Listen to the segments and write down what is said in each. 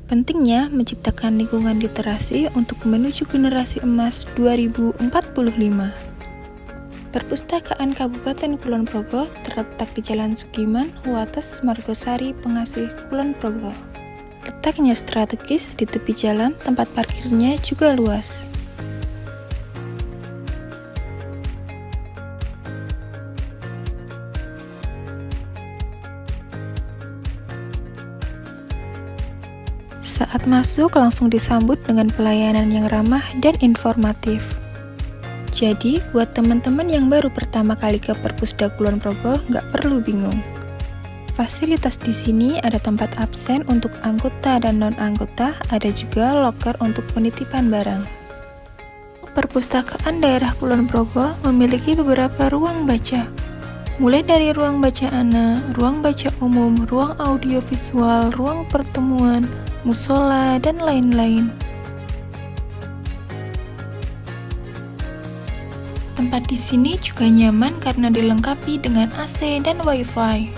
Pentingnya menciptakan lingkungan literasi untuk menuju generasi emas 2045. Perpustakaan Kabupaten Kulon Progo terletak di Jalan Sugiman, Wates, Margosari, Pengasih, Kulon Progo. Letaknya strategis di tepi jalan, tempat parkirnya juga luas. Saat masuk langsung disambut dengan pelayanan yang ramah dan informatif. Jadi, buat teman-teman yang baru pertama kali ke Perpusda Kulon Progo, nggak perlu bingung. Fasilitas di sini ada tempat absen untuk anggota dan non-anggota, ada juga loker untuk penitipan barang. Perpustakaan daerah Kulon Progo memiliki beberapa ruang baca. Mulai dari ruang baca anak, ruang baca umum, ruang audiovisual, ruang pertemuan, musola, dan lain-lain. Tempat di sini juga nyaman karena dilengkapi dengan AC dan WiFi.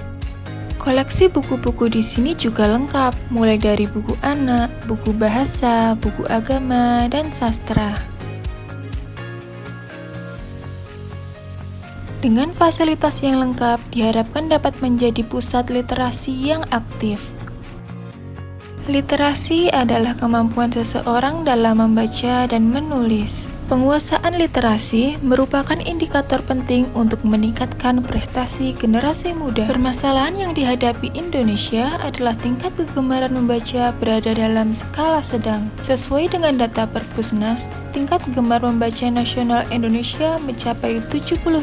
Koleksi buku-buku di sini juga lengkap, mulai dari buku anak, buku bahasa, buku agama, dan sastra. Dengan fasilitas yang lengkap, diharapkan dapat menjadi pusat literasi yang aktif. Literasi adalah kemampuan seseorang dalam membaca dan menulis. Penguasaan literasi merupakan indikator penting untuk meningkatkan prestasi generasi muda. Permasalahan yang dihadapi Indonesia adalah tingkat kegemaran membaca berada dalam skala sedang. Sesuai dengan data Perpusnas, tingkat gemar membaca nasional Indonesia mencapai 72,44%.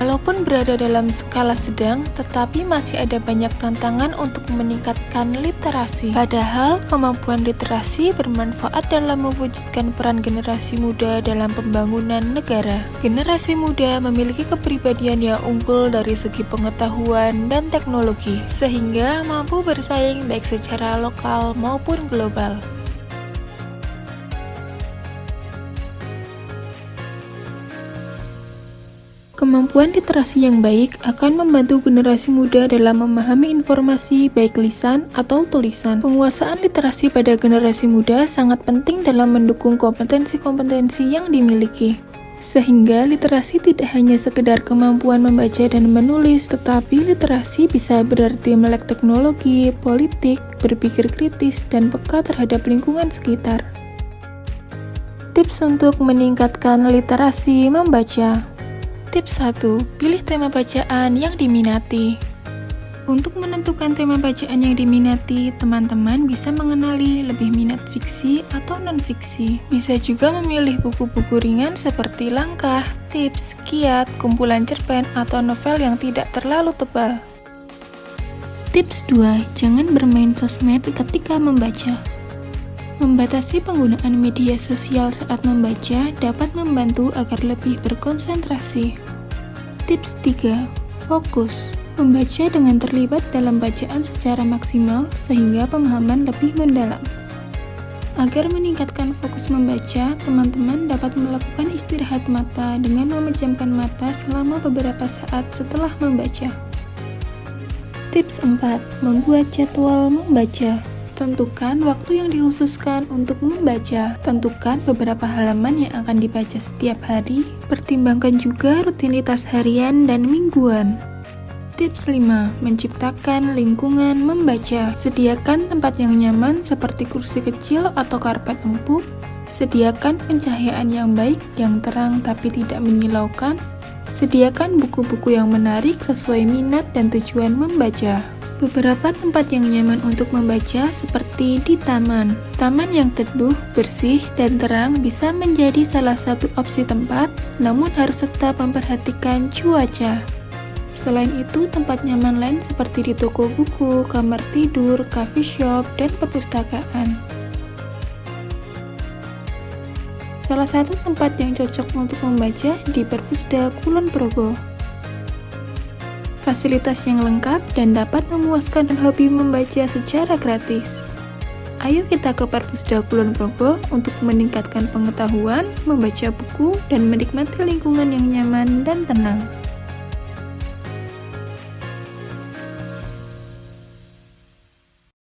Walaupun berada dalam skala sedang, tetapi masih ada banyak tantangan untuk meningkatkan literasi. Padahal, kemampuan literasi bermanfaat dalam mewujudkan peran generasi muda dalam pembangunan negara. Generasi muda memiliki kepribadian yang unggul dari segi pengetahuan dan teknologi, sehingga mampu bersaing baik secara lokal maupun global. Kemampuan literasi yang baik akan membantu generasi muda dalam memahami informasi baik lisan atau tulisan. Penguasaan literasi pada generasi muda sangat penting dalam mendukung kompetensi-kompetensi yang dimiliki. Sehingga literasi tidak hanya sekedar kemampuan membaca dan menulis, tetapi literasi bisa berarti melek teknologi, politik, berpikir kritis, dan peka terhadap lingkungan sekitar. Tips untuk meningkatkan literasi membaca. Tips 1. Pilih tema bacaan yang diminati. Untuk menentukan tema bacaan yang diminati, teman-teman bisa mengenali lebih minat fiksi atau non-fiksi. Bisa juga memilih buku-buku ringan seperti langkah, tips, kiat, kumpulan cerpen, atau novel yang tidak terlalu tebal. Tips 2. Jangan bermain sosmed ketika membaca. Membatasi penggunaan media sosial saat membaca dapat membantu agar lebih berkonsentrasi. Tips 3. Fokus. Membaca dengan terlibat dalam bacaan secara maksimal sehingga pemahaman lebih mendalam. Agar meningkatkan fokus membaca, teman-teman dapat melakukan istirahat mata dengan memejamkan mata selama beberapa saat setelah membaca. Tips 4. Membuat jadwal membaca. Tentukan waktu yang dikhususkan untuk membaca. Tentukan beberapa halaman yang akan dibaca setiap hari. Pertimbangkan juga rutinitas harian dan mingguan. Tips 5. Menciptakan lingkungan membaca. Sediakan tempat yang nyaman seperti kursi kecil atau karpet empuk. Sediakan pencahayaan yang baik, yang terang tapi tidak menyilaukan. Sediakan buku-buku yang menarik sesuai minat dan tujuan membaca. Beberapa tempat yang nyaman untuk membaca seperti di taman. Taman yang teduh, bersih, dan terang bisa menjadi salah satu opsi tempat, namun harus tetap memperhatikan cuaca. Selain itu, tempat nyaman lain seperti di toko buku, kamar tidur, coffee shop, dan perpustakaan. Salah satu tempat yang cocok untuk membaca di Perpusda Kulon Progo. Fasilitas yang lengkap dan dapat memuaskan hobi membaca secara gratis. Ayo kita ke Perpusda Kulon Progo untuk meningkatkan pengetahuan, membaca buku, dan menikmati lingkungan yang nyaman dan tenang.